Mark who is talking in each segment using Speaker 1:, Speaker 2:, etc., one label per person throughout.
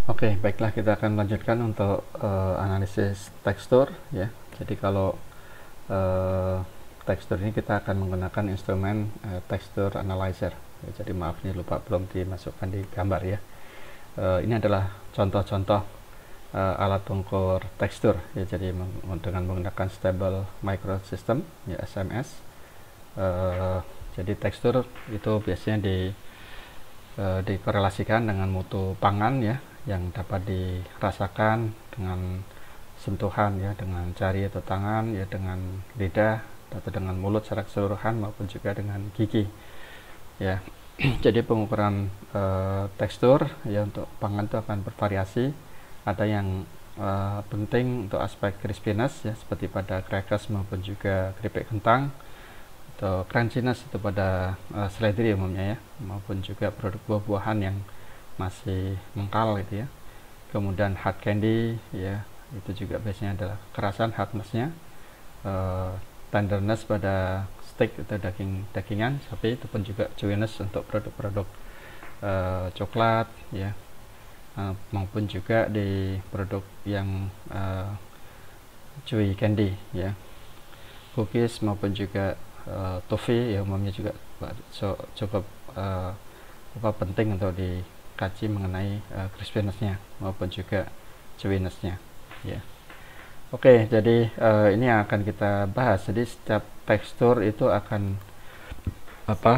Speaker 1: Oke, baiklah kita akan melanjutkan untuk analisis tekstur ya. Jadi kalau uh, tekstur ini kita akan menggunakan instrumen texture analyzer. Ya, jadi maaf ini lupa belum dimasukkan di gambar ya. Ini adalah contoh-contoh alat pengukur tekstur ya. Jadi dengan menggunakan stable microsystem ya SMS. Jadi tekstur itu biasanya dikorelasikan dengan mutu pangan ya, yang dapat dirasakan dengan sentuhan ya, dengan jari atau tangan ya, dengan lidah atau dengan mulut secara keseluruhan maupun juga dengan gigi ya. Jadi pengukuran tekstur ya untuk pangan itu akan bervariasi. Ada yang penting untuk aspek crispiness ya, seperti pada crackers maupun juga keripik kentang, atau crunchiness itu pada seledri umumnya ya, maupun juga produk buah-buahan yang masih mengkal gitu ya. Kemudian hard candy ya, itu juga biasanya adalah kerasan hardnessnya. Tenderness pada steak atau dagingan sapi, itu pun juga chewiness untuk produk-produk coklat ya, maupun juga di produk yang chewy candy ya, cookies maupun juga toffee ya, umumnya juga cukup penting untuk dikaji mengenai crispinessnya maupun juga chewinessnya ya. Oke, jadi ini yang akan kita bahas. Jadi setiap tekstur itu akan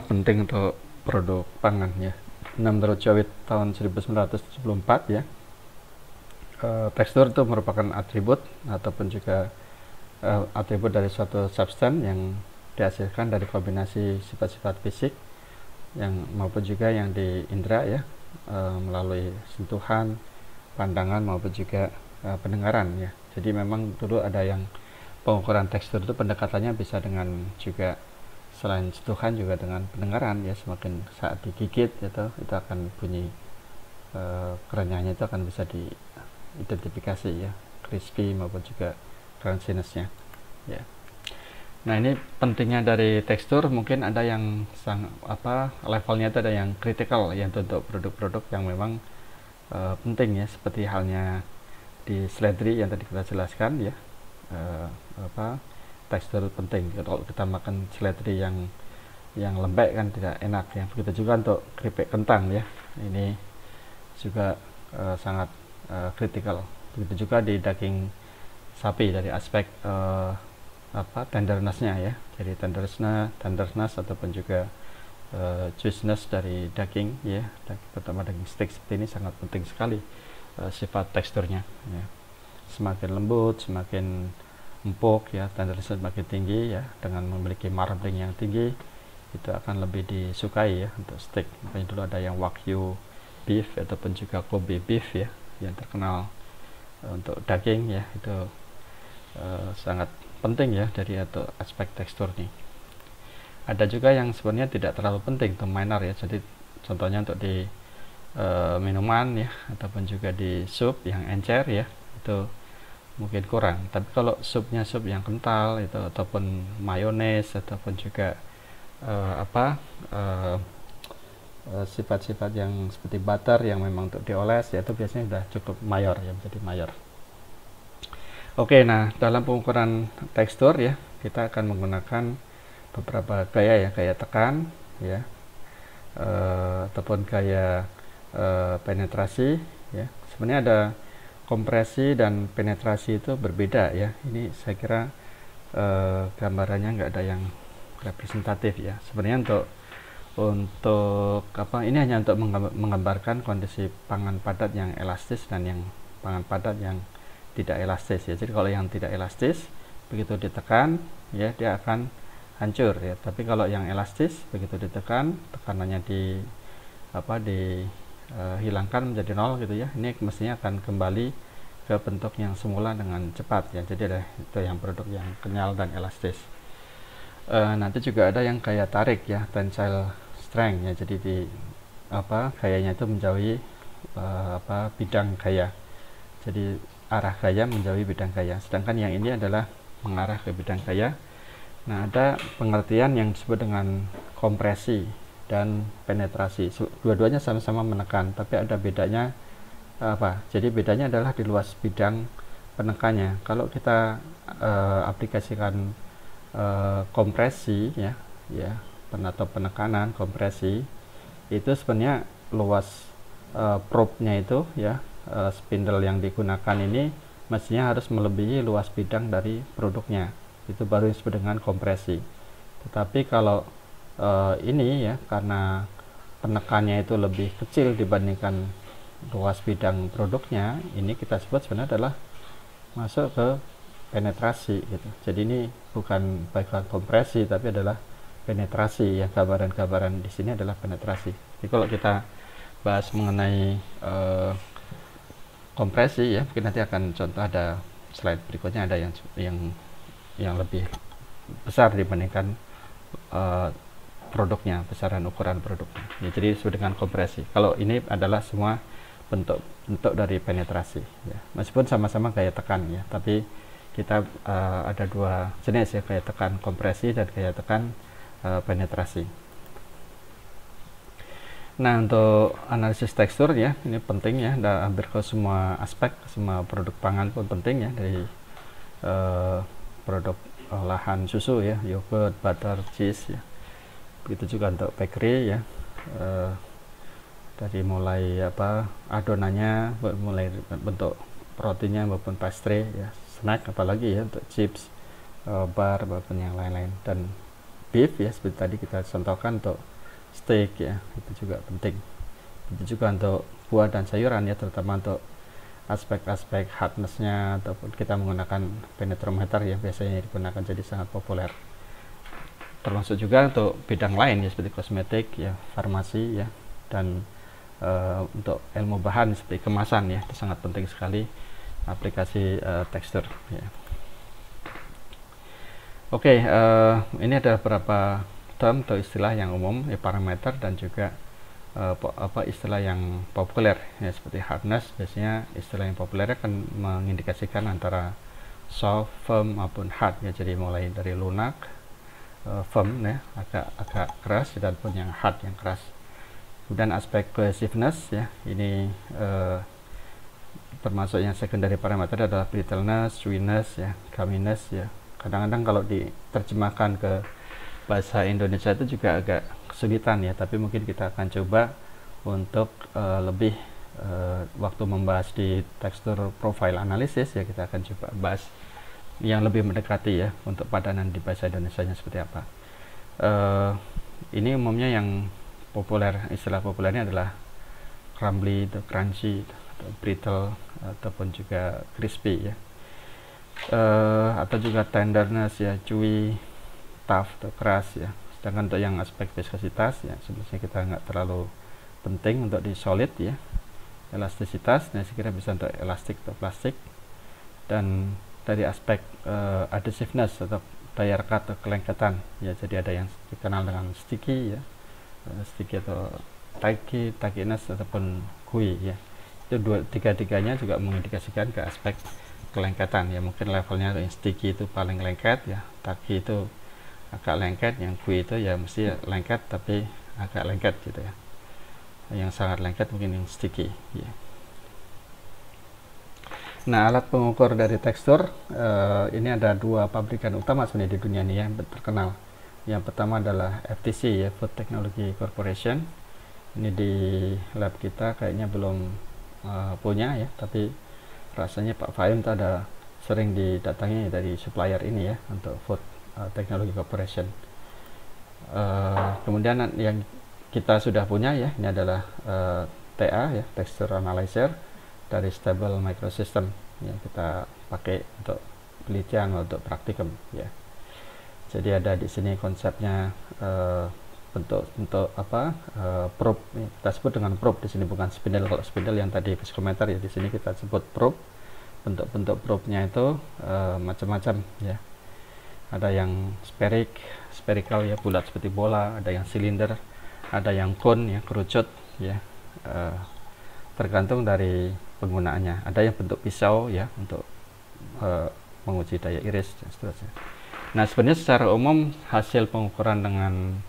Speaker 1: penting untuk produk pangan ya. Nah, menurut Jowett tahun 1974 ya, tekstur itu merupakan atribut ataupun juga atribut dari suatu substan yang dihasilkan dari kombinasi sifat-sifat fisik yang maupun juga yang di indera ya, melalui sentuhan, pandangan maupun juga pendengaran ya. Jadi memang dulu ada yang pengukuran tekstur itu pendekatannya bisa dengan juga selain sentuhan juga dengan pendengaran ya. Semakin saat digigit itu akan bunyi kerenyahnya itu akan bisa diidentifikasi ya, crispy maupun juga crunchinessnya ya. Nah, ini pentingnya dari tekstur. Mungkin ada yang levelnya itu ada yang critical ya, untuk produk-produk yang memang penting ya, seperti halnya di seledri yang tadi kita jelaskan ya. Tekstur penting. Kalau kita makan seledri yang lembek kan tidak enak ya. Begitu juga untuk keripik kentang ya. Ini juga sangat kritikal. Begitu juga di daging sapi dari aspek tendernessnya ya. Jadi tenderness ataupun juga juiciness dari daging ya, terutama daging steak seperti ini sangat penting sekali sifat teksturnya ya. Semakin lembut, semakin empuk ya, tenderness semakin tinggi ya, dengan memiliki marbling yang tinggi itu akan lebih disukai ya untuk steak. Makanya dulu ada yang wagyu beef ataupun juga Kobe beef ya, yang terkenal untuk daging ya. Itu sangat penting ya dari atau aspek tekstur nih. Ada juga yang sebenarnya tidak terlalu penting, itu minor ya. Jadi contohnya untuk di minuman ya, ataupun juga di sup yang encer ya, itu mungkin kurang. Tapi kalau supnya sup yang kental itu, ataupun mayones, ataupun juga sifat-sifat yang seperti butter yang memang untuk dioles ya, itu biasanya sudah cukup mayor ya, menjadi mayor. Oke, nah dalam pengukuran tekstur ya, kita akan menggunakan beberapa gaya ya, gaya tekan ya, ataupun gaya penetrasi ya. Sebenarnya ada kompresi dan penetrasi itu berbeda ya. Ini saya kira gambarannya nggak ada yang representatif ya. Sebenarnya untuk ini hanya untuk menggambarkan kondisi pangan padat yang elastis dan yang pangan padat yang tidak elastis ya. Jadi kalau yang tidak elastis begitu ditekan ya, dia akan hancur ya. Tapi kalau yang elastis begitu ditekan, tekanannya dihilangkan menjadi nol gitu ya, ini mestinya akan kembali ke bentuk yang semula dengan cepat ya. Jadi ada itu yang produk yang kenyal dan elastis. Nanti juga ada yang gaya tarik ya, tensile strength ya. Jadi gayanya itu menjauhi bidang gaya. Jadi arah gaya menjauhi bidang gaya. Sedangkan yang ini adalah mengarah ke bidang gaya. Nah, ada pengertian yang disebut dengan kompresi dan penetrasi. Dua-duanya sama-sama menekan, tapi ada bedanya apa. Jadi bedanya adalah di luas bidang penekannya. Kalau kita aplikasikan kompresi ya atau penekanan kompresi, itu sebenarnya luas probe-nya itu ya, spindle yang digunakan ini mestinya harus melebihi luas bidang dari produknya. Itu baru disebut dengan kompresi. Tetapi kalau ini ya, karena penekannya itu lebih kecil dibandingkan luas bidang produknya, ini kita sebut sebenarnya adalah masuk ke penetrasi gitu. Jadi ini bukan bagian kompresi tapi adalah penetrasi ya, gambaran-gambaran di sini adalah penetrasi. Jadi kalau kita bahas mengenai kompresi ya, mungkin nanti akan contoh, ada slide berikutnya ada yang lebih besar dibandingkan produknya, besaran ukuran produknya ya, jadi sesuai dengan kompresi. Kalau ini adalah semua bentuk dari penetrasi ya, meskipun sama-sama gaya tekan ya, tapi kita ada dua jenis ya, gaya tekan kompresi dan gaya tekan penetrasi. Nah, untuk analisis tekstur ya, ini penting ya, hampir ke semua aspek, semua produk pangan pun penting ya, dari produk olahan susu ya, yogurt, butter, cheese ya. Begitu juga untuk bakery ya, dari mulai adonannya, mulai bentuk proteinnya maupun pastry ya, snack apalagi ya, untuk chips, bar maupun yang lain-lain. Dan beef ya, seperti tadi kita contohkan untuk steak ya, itu juga penting. Itu juga untuk buah dan sayuran ya, terutama untuk aspek-aspek hardness-nya, ataupun kita menggunakan penetrometer ya, biasanya digunakan, jadi sangat populer. Termasuk juga untuk bidang lain ya, seperti kosmetik ya, farmasi ya, dan untuk ilmu bahan seperti kemasan ya, itu sangat penting sekali aplikasi tekstur ya. Oke, ini ada beberapa term atau istilah yang umum ya, parameter dan juga istilah yang populer ya, seperti hardness. Biasanya istilah yang populer akan mengindikasikan antara soft, firm maupun hard ya, jadi mulai dari lunak, firm ya, agak keras, dan pun yang hard, yang keras. Kemudian aspek cohesiveness ya, ini termasuk yang secondary parameter adalah brittleness, chewiness ya, gumminess ya. Kadang-kadang kalau diterjemahkan ke bahasa Indonesia itu juga agak kesulitan ya, tapi mungkin kita akan coba untuk lebih waktu membahas di tekstur profile analysis ya, kita akan coba bahas yang lebih mendekati ya, untuk padanan di bahasa Indonesianya seperti apa. Ini umumnya yang populer, istilah populernya adalah crumbly, atau crunchy, atau brittle, ataupun juga crispy ya, atau juga tenderness ya, chewy, tough atau keras ya. Sedangkan untuk yang aspek viskositas ya, sebenarnya kita nggak terlalu penting untuk di solid ya. Elastisitas, nah sekira bisa untuk elastik atau plastik. Dan dari aspek adhesiveness atau daya rekat atau kelengketan ya, jadi ada yang dikenal dengan sticky ya, sticky atau tackiness ataupun gooey ya. Itu tiga-tiganya juga mengindikasikan ke aspek kelengketan ya, mungkin levelnya yang sticky itu paling lengket ya, tacky itu agak lengket, yang gooey itu ya mesti lengket tapi agak lengket gitu ya. Yang sangat lengket mungkin yang sticky ya. Nah, alat pengukur dari tekstur ini ada dua pabrikan utama sebenarnya di dunia ini yang terkenal. Yang pertama adalah FTC ya, Food Technology Corporation. Ini di lab kita kayaknya belum punya ya, tapi rasanya Pak Fahim itu ada sering didatangi dari supplier ini ya, untuk Food Technology Corporation. Kemudian yang kita sudah punya ya, ini adalah TA ya, Texture Analyzer dari Stable Microsystem yang kita pakai untuk penelitian, untuk praktikum ya. Jadi ada di sini konsepnya bentuk probe, kita sebut dengan probe di sini, bukan spindle. Kalau spindle yang tadi viskometer ya, di sini kita sebut probe. Bentuk probe-nya itu macam-macam ya. Ada yang spherical ya, bulat seperti bola, ada yang silinder, ada yang cone ya, kerucut ya, tergantung dari penggunaannya. Ada yang bentuk pisau ya, untuk menguji daya iris dan seterusnya. Nah, sebenarnya secara umum hasil pengukuran dengan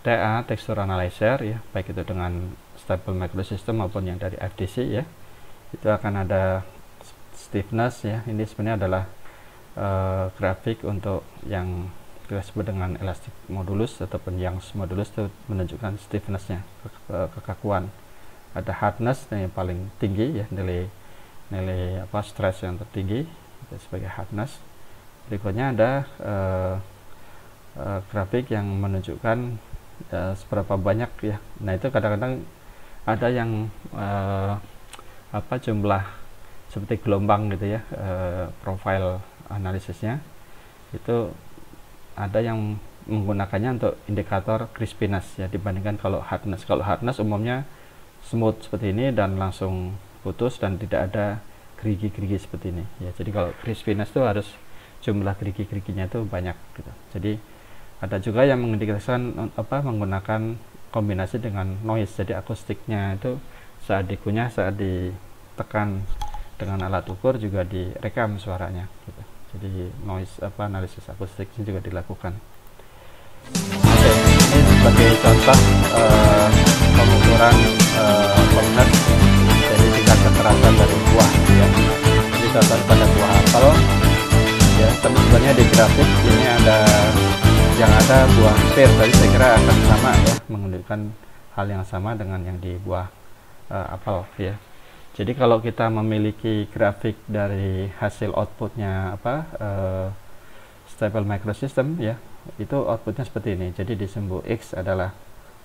Speaker 1: TA, texture analyzer ya, baik itu dengan Stable Microsystem maupun yang dari FTC ya, itu akan ada stiffness ya. Ini sebenarnya adalah grafik untuk yang kita sebut dengan elastic modulus ataupun Young's modulus, itu menunjukkan stiffnessnya, kekakuan. Ada hardness yang paling tinggi ya, nilai stress yang tertinggi itu sebagai hardness. Berikutnya ada grafik yang menunjukkan seberapa banyak ya. Nah itu kadang-kadang ada yang jumlah seperti gelombang gitu ya, profile analisisnya itu ada yang menggunakannya untuk indikator crispiness ya, dibandingkan kalau hardness. Kalau hardness umumnya smooth seperti ini dan langsung putus dan tidak ada gerigi-gerigi seperti ini ya. Jadi kalau crispiness itu harus jumlah gerigi-geriginya itu banyak gitu. Jadi ada juga yang mengindikasikan menggunakan kombinasi dengan noise. Jadi akustiknya itu saat dikunyah, saat ditekan dengan alat ukur juga direkam suaranya gitu. Jadi noise analisis akustik ini juga dilakukan. Oke, ini sebagai contoh pengukuran luminous, jadi tingkat kekerasan dari buah ya. Ini contoh pada buah apel ya. Sebenarnya di grafik ini yang ada buah pear, tadi saya kira akan sama ya, menunjukkan hal yang sama dengan yang di buah apel ya. Jadi kalau kita memiliki grafik dari hasil outputnya stable microsystem ya, itu outputnya seperti ini. Jadi di sumbu X adalah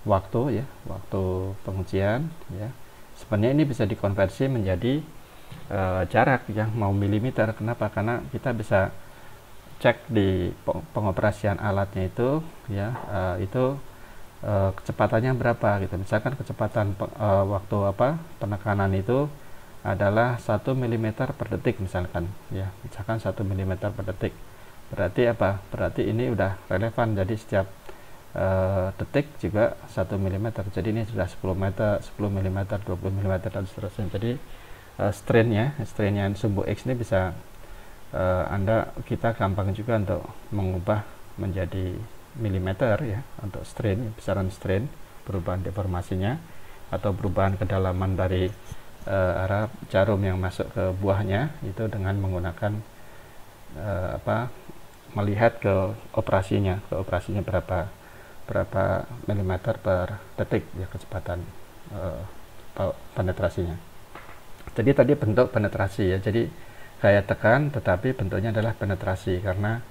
Speaker 1: waktu ya, waktu pengujian ya. Sebenarnya ini bisa dikonversi menjadi jarak yang mau milimeter. Kenapa? Karena kita bisa cek di pengoperasian alatnya itu ya, kecepatannya berapa gitu. Misalkan kecepatan waktu penekanan itu adalah 1 mm per detik misalkan ya, misalkan 1 mm per detik. Berarti apa? Berarti ini udah relevan, jadi setiap detik juga 1 mm. Jadi ini sudah 10 meter, 10 mm, 20 mm dan seterusnya. Jadi strainnya sumbu X ini bisa kita gampang juga untuk mengubah menjadi milimeter ya, untuk strain, besaran strain, perubahan deformasinya atau perubahan kedalaman dari arah jarum yang masuk ke buahnya itu dengan menggunakan melihat ke operasinya berapa milimeter per detik ya kecepatan penetrasinya. Jadi tadi bentuk penetrasi ya, jadi gaya tekan tetapi bentuknya adalah penetrasi karena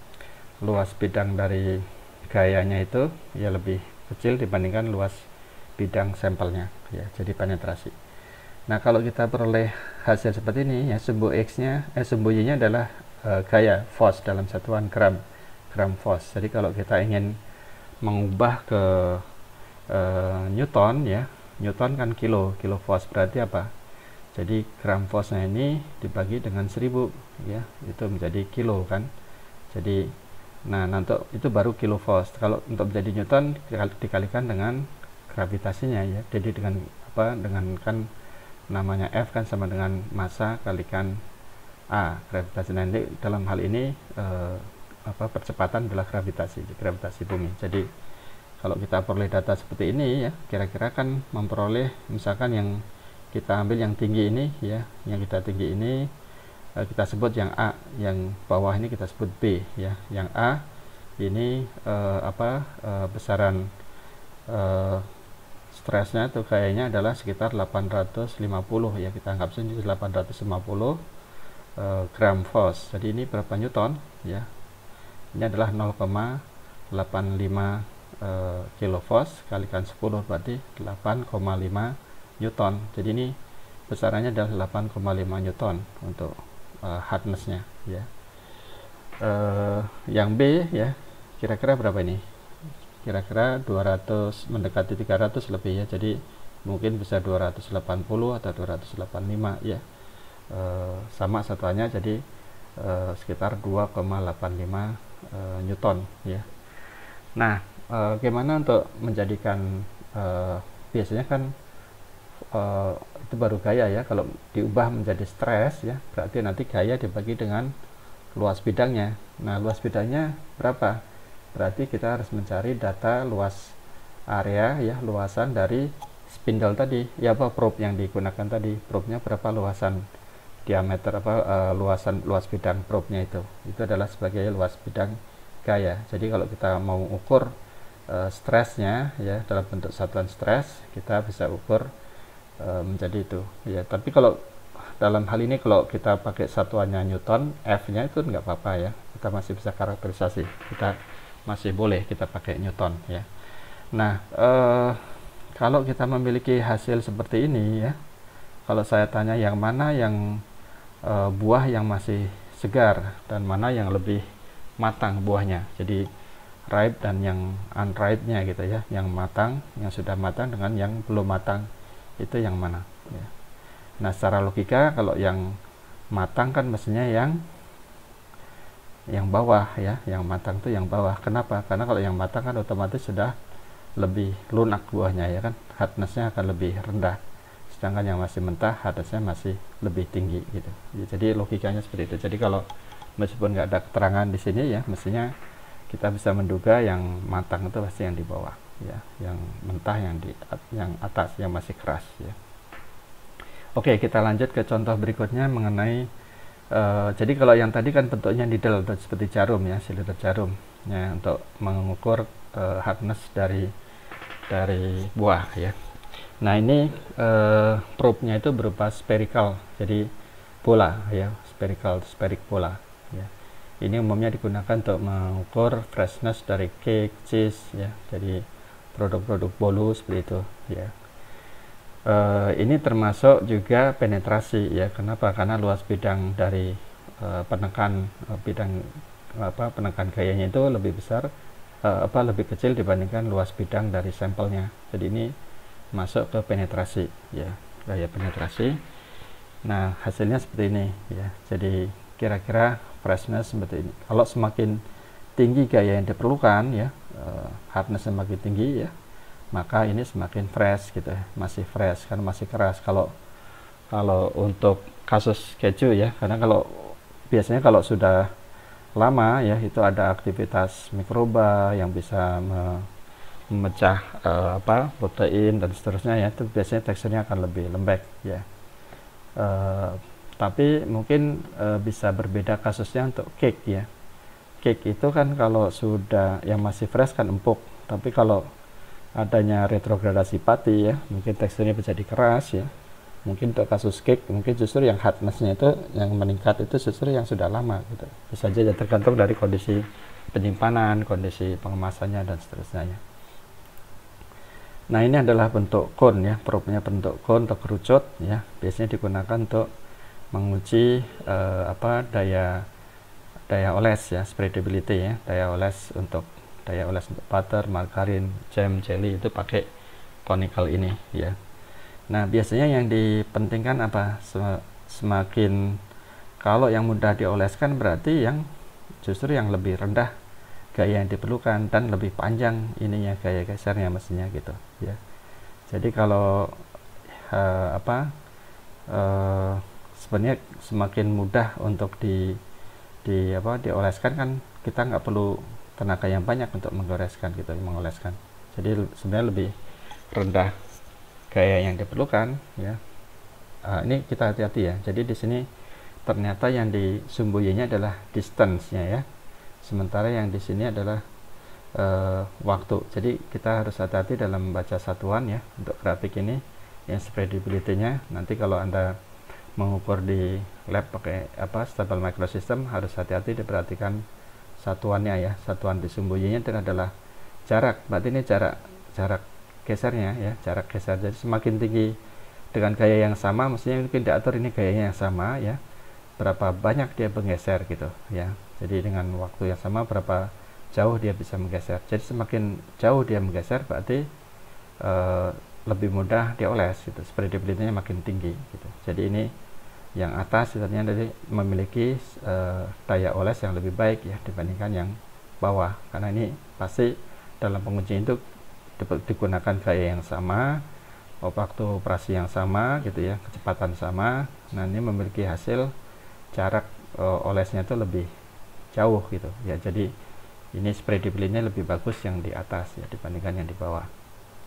Speaker 1: luas bidang dari gayanya itu ya lebih kecil dibandingkan luas bidang sampelnya ya, jadi penetrasi. Nah kalau kita peroleh hasil seperti ini ya, sumbu X-nya sumbu Y-nya adalah gaya force dalam satuan gram force. Jadi kalau kita ingin mengubah ke Newton ya, Newton kan kilo force, berarti apa? Jadi gram force-nya ini dibagi dengan 1000 ya, itu menjadi kilo kan. Jadi nah untuk itu baru kilo force. Kalau untuk menjadi Newton dikalikan dengan gravitasinya ya. Jadi dengan kan namanya F kan sama dengan massa kalikan A, gravitasi. Nah, dalam hal ini percepatan adalah gravitasi bumi. Jadi kalau kita peroleh data seperti ini ya, kira-kira kan memperoleh misalkan yang kita ambil yang tinggi ini ya, yang kita tinggi ini kita sebut yang A, yang bawah ini kita sebut B ya. Yang A ini besaran stresnya atau kayaknya adalah sekitar 850 ya, kita anggap saja 850 gram force. Jadi ini berapa newton ya, ini adalah 0,85 kilo force kalikan 10 berarti 8,5 newton. Jadi ini besarannya adalah 8,5 newton untuk hardness-nya ya. Yang B ya, kira-kira berapa ini? Kira-kira 200 mendekati 300 lebih ya. Jadi mungkin bisa 280 atau 285 ya. Sama satuannya jadi sekitar 2,85 newton ya. Nah, gimana untuk menjadikan biasanya kan itu baru gaya ya, kalau diubah menjadi stres ya berarti nanti gaya dibagi dengan luas bidangnya. Nah luas bidangnya berapa? Berarti kita harus mencari data luas area ya, luasan dari spindle tadi ya, apa probe yang digunakan tadi, probe-nya berapa luasan diameter, luas bidang probe-nya itu adalah sebagai luas bidang gaya. Jadi kalau kita mau ukur stresnya ya dalam bentuk satuan stres, kita bisa ukur menjadi itu ya. Tapi kalau dalam hal ini kalau kita pakai satuannya Newton, F-nya itu nggak apa-apa ya, kita masih bisa karakterisasi, kita masih boleh kita pakai Newton ya. Nah, kalau kita memiliki hasil seperti ini ya, kalau saya tanya yang mana yang buah yang masih segar dan mana yang lebih matang buahnya, jadi ripe dan yang unripe-nya gitu ya, yang matang, yang sudah matang dengan yang belum matang, itu yang mana ya. Nah, secara logika kalau yang matang kan mestinya yang bawah ya, yang matang itu yang bawah. Kenapa? Karena kalau yang matang kan otomatis sudah lebih lunak buahnya ya kan, hardness-nya akan lebih rendah, sedangkan yang masih mentah hardness-nya masih lebih tinggi gitu ya. Jadi logikanya seperti itu. Jadi kalau meskipun nggak ada keterangan di sini ya, mestinya kita bisa menduga yang matang itu pasti yang di bawah ya, yang mentah yang atas, yang masih keras ya. Oke, kita lanjut ke contoh berikutnya mengenai jadi kalau yang tadi kan bentuknya needle atau seperti jarum ya, silinder jarum ya, untuk mengukur hardness dari buah ya. Nah, ini probe-nya itu berupa spherical, jadi bola ya, spheric bola ya. Ini umumnya digunakan untuk mengukur freshness dari cake, cheese ya, jadi produk-produk bolu seperti itu ya. Ini termasuk juga penetrasi ya. Kenapa? Karena luas bidang dari penekan penekan gayanya itu lebih besar, lebih kecil dibandingkan luas bidang dari sampelnya. Jadi ini masuk ke penetrasi ya, gaya penetrasi. Nah, hasilnya seperti ini ya. Jadi kira-kira freshness seperti ini. Kalau semakin tinggi gaya yang diperlukan ya, hardness semakin tinggi ya, maka ini semakin fresh gitu ya, masih fresh kan, masih keras. Kalau untuk kasus keju ya, karena kalau biasanya kalau sudah lama ya, itu ada aktivitas mikroba yang bisa memecah protein dan seterusnya ya, itu biasanya teksturnya akan lebih lembek ya. Tapi mungkin bisa berbeda kasusnya untuk cake ya. Cake itu kan kalau sudah yang masih fresh kan empuk, tapi kalau adanya retrogradasi pati ya, mungkin teksturnya menjadi keras ya. Mungkin untuk kasus cake, mungkin justru yang hardness-nya itu yang meningkat itu justru yang sudah lama gitu. Bisa saja tergantung dari kondisi penyimpanan, kondisi pengemasannya dan seterusnya. Nah, ini adalah bentuk cone ya, probe-nya bentuk cone atau kerucut ya. Biasanya digunakan untuk menguji daya oles ya, spreadability ya, daya oles untuk butter, margarin, jam, jelly itu pakai conical ini ya. Nah, biasanya yang dipentingkan apa? Semakin kalau yang mudah dioleskan berarti yang justru yang lebih rendah gaya yang diperlukan dan lebih panjang ininya gaya gesernya mestinya gitu ya. Jadi kalau sebenarnya semakin mudah untuk dioleskan kan, kita nggak perlu tenaga yang banyak untuk mengoleskan gitu, jadi sebenarnya lebih rendah gaya yang diperlukan ya. Ini kita hati-hati ya, jadi di sini ternyata yang disembunyinya adalah distance-nya ya, sementara yang di sini adalah waktu. Jadi kita harus hati-hati dalam membaca satuan ya untuk grafik ini, yang spreadability-nya. Nanti kalau Anda mengukur di lab pakai stable microsystem, harus hati-hati diperhatikan satuannya ya. Satuan disembunyinya itu adalah jarak, berarti ini jarak gesernya ya, jarak geser. Jadi semakin tinggi dengan gaya yang sama, mestinya mungkin diatur ini gayanya yang sama ya, berapa banyak dia menggeser gitu ya. Jadi dengan waktu yang sama berapa jauh dia bisa menggeser. Jadi semakin jauh dia menggeser berarti lebih mudah dioles gitu, spreadability-nya makin tinggi gitu. Jadi ini yang atas sebenarnya dari memiliki daya oles yang lebih baik ya dibandingkan yang bawah, karena ini pasti dalam pengujian itu digunakan gaya yang sama, waktu operasi yang sama gitu ya, kecepatan sama. Nah, ini memiliki hasil jarak olesnya itu lebih jauh gitu ya. Jadi ini spreadability-nya lebih bagus yang di atas ya dibandingkan yang di bawah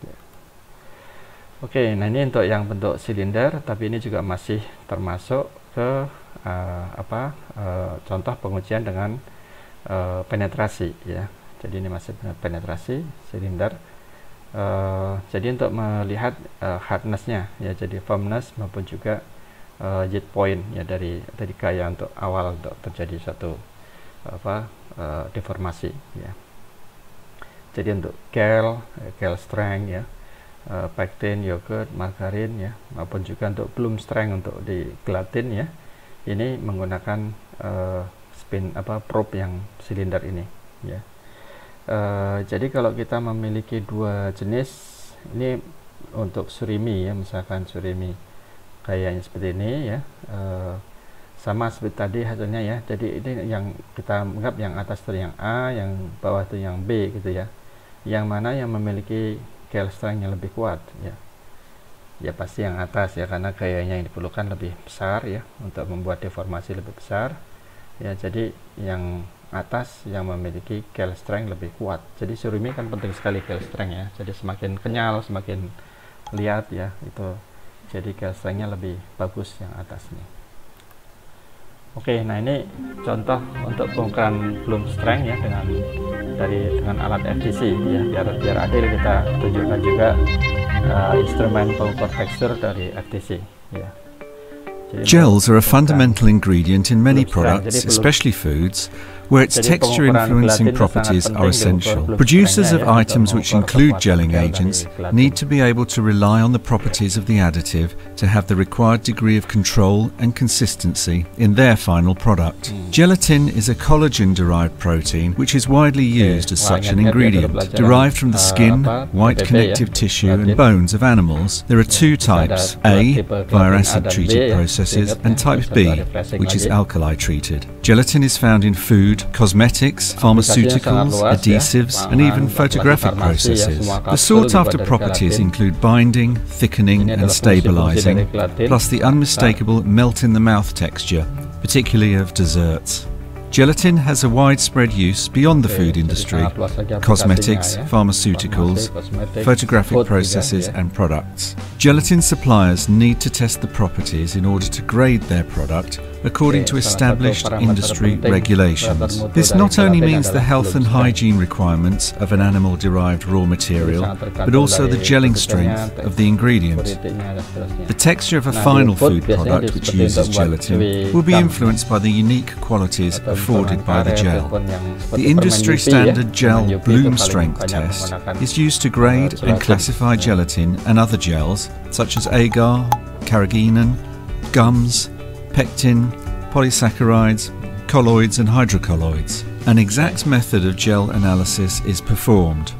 Speaker 1: ya. Oke, nah ini untuk yang bentuk silinder, tapi ini juga masih termasuk ke contoh pengujian dengan penetrasi ya. Jadi ini masih penetrasi silinder. Jadi untuk melihat hardness-nya ya, jadi firmness maupun juga yield point ya dari gaya untuk awal untuk terjadi suatu deformasi ya. Jadi untuk gel strength ya, pectin, yogurt, margarin ya, maupun juga untuk bloom strength untuk di gelatin ya, ini menggunakan probe yang silinder ini ya. Jadi kalau kita memiliki dua jenis ini untuk surimi ya, misalkan surimi kayaknya seperti ini ya, sama seperti tadi hasilnya ya. Jadi ini yang kita anggap yang atas itu yang A, yang bawah itu yang B gitu ya. Yang mana yang memiliki gel strength yang lebih kuat ya? Ya pasti yang atas ya, karena gayanya yang diperlukan lebih besar ya, untuk membuat deformasi lebih besar ya. Jadi yang atas yang memiliki gel strength lebih kuat. Jadi surimi kan penting sekali gel strength ya. Jadi semakin kenyal, semakin lihat ya itu. Jadi gel strengthnya lebih bagus yang atas nih. Oke, nah ini contoh untuk pengukuran bloom strength ya dengan alat FTC ya, biar adil kita tunjukkan juga instrumen pengukur tekstur dari FTC ya.
Speaker 2: Gels are a fundamental ingredient in many products, especially foods, where its texture-influencing properties are essential. Producers of items which include gelling agents need to be able to rely on the properties of the additive to have the required degree of control and consistency in their final product. Gelatin is a collagen-derived protein which is widely used as such an ingredient. Derived from the skin, white connective tissue and bones of animals, there are two types, A, via acid-treated processes, and type B, which is alkali-treated. Gelatin is found in food, cosmetics, pharmaceuticals, adhesives, and even photographic processes. The sought-after properties include binding, thickening, and stabilizing, plus the unmistakable melt-in-the-mouth texture, particularly of desserts. Gelatin has a widespread use beyond the food industry, cosmetics, pharmaceuticals, photographic processes and products. Gelatin suppliers need to test the properties in order to grade their product according to established industry regulations. This not only means the health and hygiene requirements of an animal-derived raw material, but also the gelling strength of the ingredient. The texture of a final food product which uses gelatin will be influenced by the unique qualities afforded by the gel. The industry standard gel bloom strength test is used to grade and classify gelatin and other gels such as agar, carrageenan, gums, pectin, polysaccharides, colloids and hydrocolloids. An exact method of gel analysis is performed.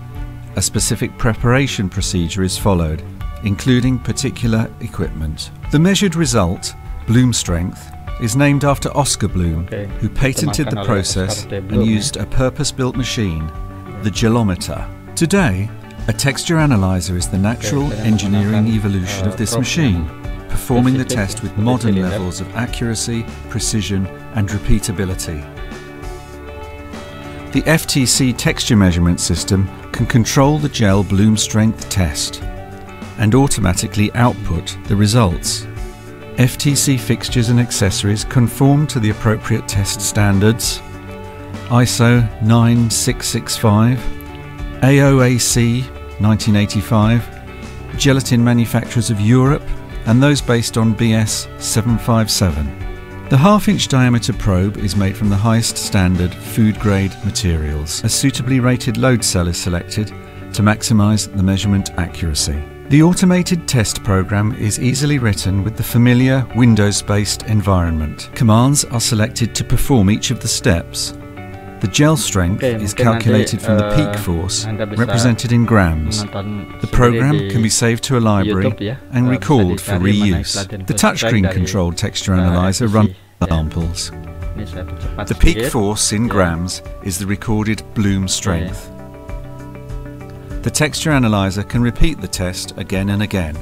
Speaker 2: A specific preparation procedure is followed, including particular equipment. The measured result, bloom strength, is named after Oscar Bloom, who patented the process and used a purpose-built machine, the gelometer. Today, a texture analyzer is the natural engineering evolution of this machine, performing the test with modern levels of accuracy, precision and repeatability. The FTC texture measurement system can control the gel bloom strength test and automatically output the results. FTC fixtures and accessories conform to the appropriate test standards, ISO 9665, AOAC 1985, Gelatin Manufacturers of Europe, and those based on BS 757. The half-inch diameter probe is made from the highest standard food-grade materials. A suitably rated load cell is selected to maximise the measurement accuracy. The automated test program is easily written with the familiar Windows-based environment. Commands are selected to perform each of the steps. The gel strength is calculated from the peak force, represented in grams. The program can be saved to a library and recalled for reuse. The touchscreen-controlled texture analyzer runs samples. The peak force in grams is the recorded bloom strength. The texture analyzer can repeat the test again and again.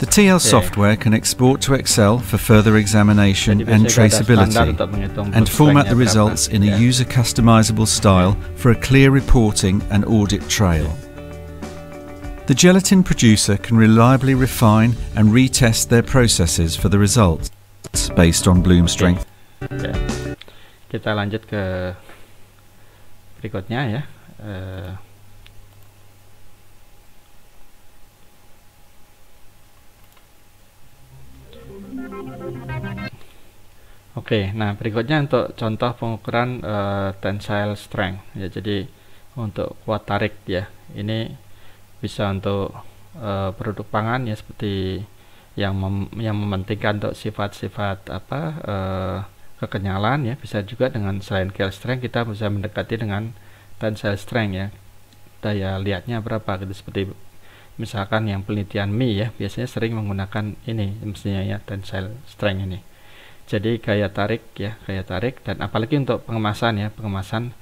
Speaker 2: The TL software can export to Excel for further examination and traceability, and format the results in a user customizable style for a clear reporting and audit trail. The gelatin producer can reliably refine and retest their processes for the results based on bloom strength.
Speaker 1: Ya. Kita lanjut ke berikutnya ya. Oke, nah berikutnya untuk contoh pengukuran tensile strength ya. Jadi untuk kuat tarik ya, ini bisa untuk produk pangan ya, seperti yang mementingkan untuk sifat-sifat kekenyalan ya. Bisa juga dengan selain kill strength kita bisa mendekati dengan tensile strength ya, daya lihatnya berapa gitu. Seperti misalkan yang penelitian mie ya, biasanya sering menggunakan ini mestinya ya, tensile strength ini. Jadi gaya tarik ya, gaya tarik. Dan apalagi untuk pengemasan ya, pengemasan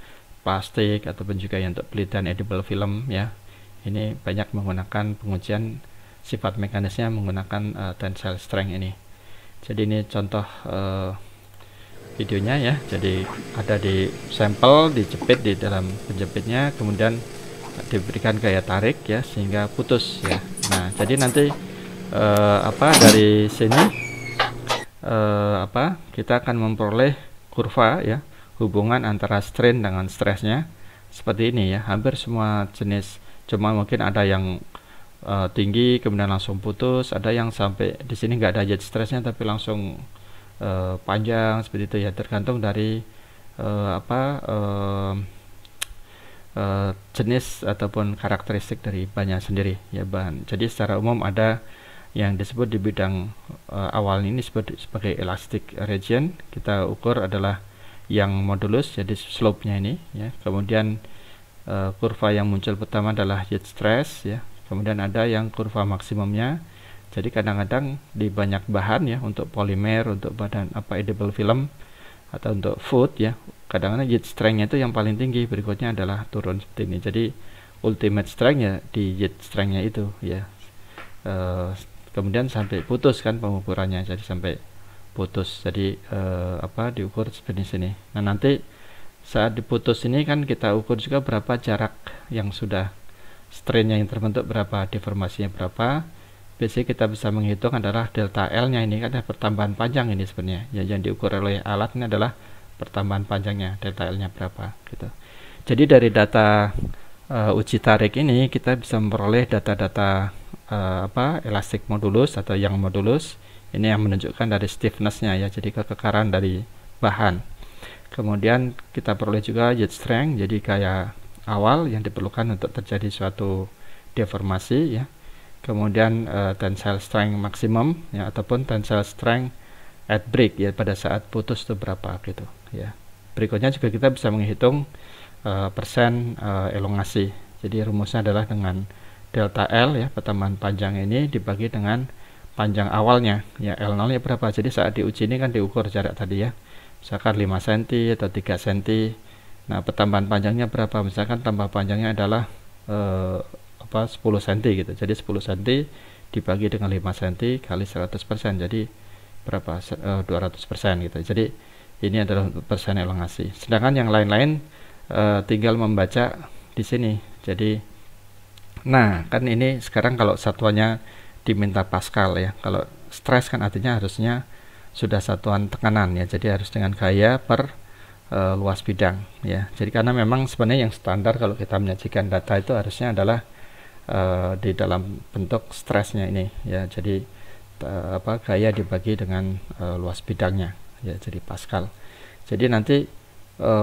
Speaker 1: plastik ataupun juga yang untuk penelitian edible film ya, ini banyak menggunakan pengujian sifat mekanisnya menggunakan tensile strength ini. Jadi ini contoh videonya ya. Jadi ada di sampel, dijepit di dalam penjepitnya, kemudian diberikan gaya tarik ya sehingga putus ya. Nah, jadi nanti dari sini kita akan memperoleh kurva ya, hubungan antara strain dengan stresnya seperti ini ya. Hampir semua jenis, cuma mungkin ada yang tinggi kemudian langsung putus, ada yang sampai di sini nggak ada jet stressnya tapi langsung panjang seperti itu ya, tergantung dari jenis ataupun karakteristik dari bahannya sendiri ya, bahan. Jadi secara umum ada yang disebut di bidang awal ini disebut sebagai elastic region. Kita ukur adalah yang modulus, jadi slope-nya ini ya. Kemudian kurva yang muncul pertama adalah yield stress ya. Kemudian ada yang kurva maksimumnya. Jadi kadang-kadang di banyak bahan ya, untuk polimer, untuk badan edible film atau untuk food ya, kadang-kadang yield strength-nya itu yang paling tinggi, berikutnya adalah turun seperti ini. Jadi ultimate strength ya di yield strength-nya itu ya. Kemudian sampai putus kan pengukurannya, jadi sampai putus. Jadi diukur seperti sini. Nah, nanti saat diputus ini kan kita ukur juga berapa jarak yang sudah strainnya yang terbentuk, berapa deformasinya berapa. Biasanya kita bisa menghitung adalah delta L nya, ini kan ada pertambahan panjang ini sebenarnya ya, yang diukur oleh alat ini adalah pertambahan panjangnya, delta L nya berapa gitu. Jadi dari data uji tarik ini kita bisa memperoleh data-data elastic modulus atau yang modulus ini yang menunjukkan dari stiffness-nya ya, jadi kekekaran dari bahan. Kemudian kita peroleh juga yield strength, jadi kayak awal yang diperlukan untuk terjadi suatu deformasi ya. Kemudian tensile strength maksimum ya, ataupun tensile strength at break ya, pada saat putus itu berapa gitu ya. Berikutnya juga kita bisa menghitung persen elongasi. Jadi rumusnya adalah dengan delta L ya, pertambahan panjang ini dibagi dengan panjang awalnya ya, L0 nya berapa. Jadi saat diuji ini kan diukur jarak tadi ya, misalkan 5 cm atau 3 cm. Nah, pertambahan panjangnya berapa, misalkan tambah panjangnya adalah 10 cm gitu. Jadi 10 cm dibagi dengan 5 cm kali 100%, jadi berapa, 200% gitu. Jadi ini adalah persen elongasi. Sedangkan yang lain-lain tinggal membaca di sini. Jadi nah kan ini sekarang kalau satuannya diminta Pascal ya, kalau stres kan artinya harusnya sudah satuan tekanan ya, jadi harus dengan gaya per luas bidang ya. Jadi karena memang sebenarnya yang standar kalau kita menyajikan data itu harusnya adalah di dalam bentuk stresnya ini ya, jadi gaya dibagi dengan luas bidangnya ya, jadi Pascal. Jadi nanti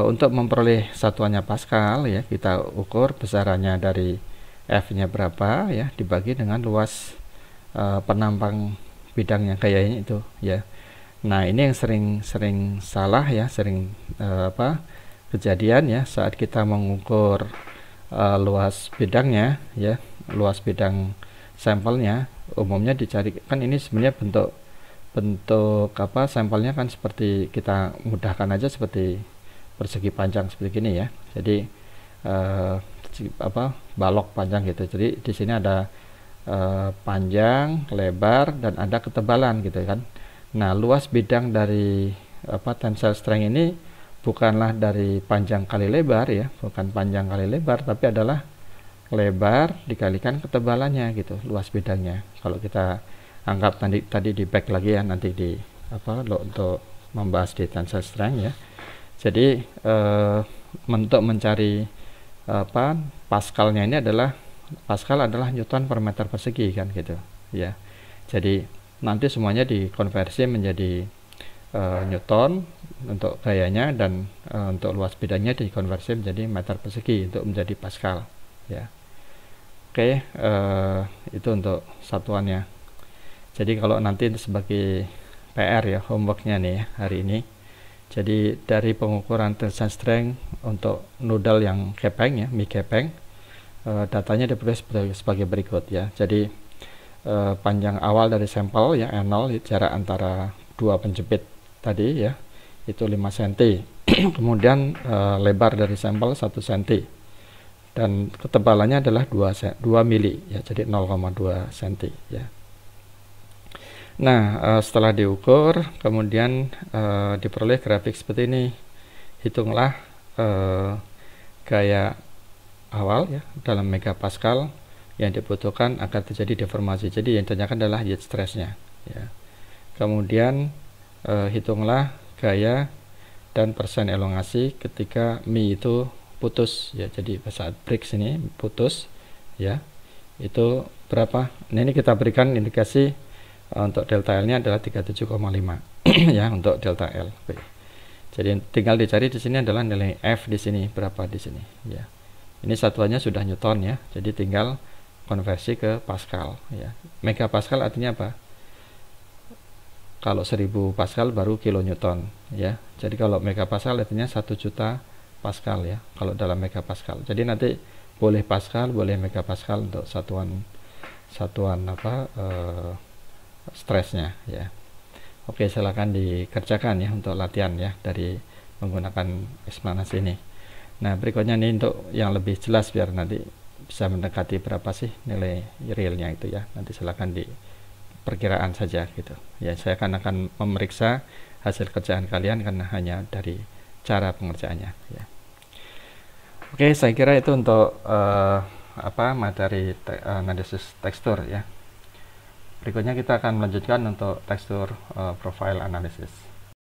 Speaker 1: untuk memperoleh satuannya Pascal ya, kita ukur besarannya dari F-nya berapa ya, dibagi dengan luas penampang bidangnya gayanya itu ya. Nah, ini yang sering salah ya, sering kejadian ya saat kita mengukur luas bidangnya ya, luas bidang sampelnya umumnya dicari kan ini sebenarnya bentuk sampelnya kan seperti, kita mudahkan aja seperti persegi panjang seperti ini ya. Jadi balok panjang gitu. Jadi di sini ada panjang, lebar, dan ada ketebalan gitu kan. Nah, luas bidang dari tensile strength ini bukanlah dari panjang kali lebar ya, bukan panjang kali lebar, tapi adalah lebar dikalikan ketebalannya gitu, luas bidangnya. Kalau kita anggap tadi di back lagi ya, nanti di untuk membahas di tensile strength ya. Jadi untuk mencari Pascalnya ini adalah Pascal adalah Newton per meter persegi kan gitu ya. Jadi nanti semuanya dikonversi menjadi Newton untuk gayanya, dan untuk luas bidangnya dikonversi menjadi meter persegi untuk menjadi Pascal ya. Oke, itu untuk satuannya. Jadi kalau nanti sebagai PR ya, homeworknya nih ya, hari ini, jadi dari pengukuran tensile strength untuk nodal yang kepeng ya, mi kepeng, datanya diperoleh sebagai berikut ya. Jadi panjang awal dari sampel ya, N0, jarak antara dua penjepit tadi ya, itu 5 cm. Kemudian lebar dari sampel 1 cm. Dan ketebalannya adalah 2 mili ya, jadi 0,2 cm ya. Nah, setelah diukur kemudian diperoleh grafik seperti ini. Hitunglah gaya awal ya dalam megapascal yang dibutuhkan agar terjadi deformasi. Jadi yang ditanyakan adalah yield stressnya ya. Kemudian hitunglah gaya dan persen elongasi ketika mi itu putus ya, jadi saat break sini putus ya, itu berapa. Nah, ini kita berikan indikasi untuk delta L nya adalah 37,5 ya untuk delta L. Jadi tinggal dicari di sini adalah nilai F di sini berapa di sini ya. Ini satuannya sudah Newton ya, jadi tinggal konversi ke Pascal ya. Megapascal artinya apa? Kalau 1000 Pascal baru kilonewton ya. Jadi kalau megapascal artinya 1 juta Pascal ya, kalau dalam megapascal. Jadi nanti boleh Pascal, boleh megapascal untuk satuan stresnya ya. Oke, silakan dikerjakan ya untuk latihan ya dari menggunakan eksplanasi ini. Nah, berikutnya nih untuk yang lebih jelas biar nanti bisa mendekati berapa sih nilai realnya itu ya. Nanti silakan di perkiraan saja gitu. Ya, saya akan memeriksa hasil kerjaan kalian karena hanya dari cara pengerjaannya ya. Oke, saya kira itu untuk materi analisis tekstur ya. Berikutnya kita akan melanjutkan untuk tekstur profile analysis.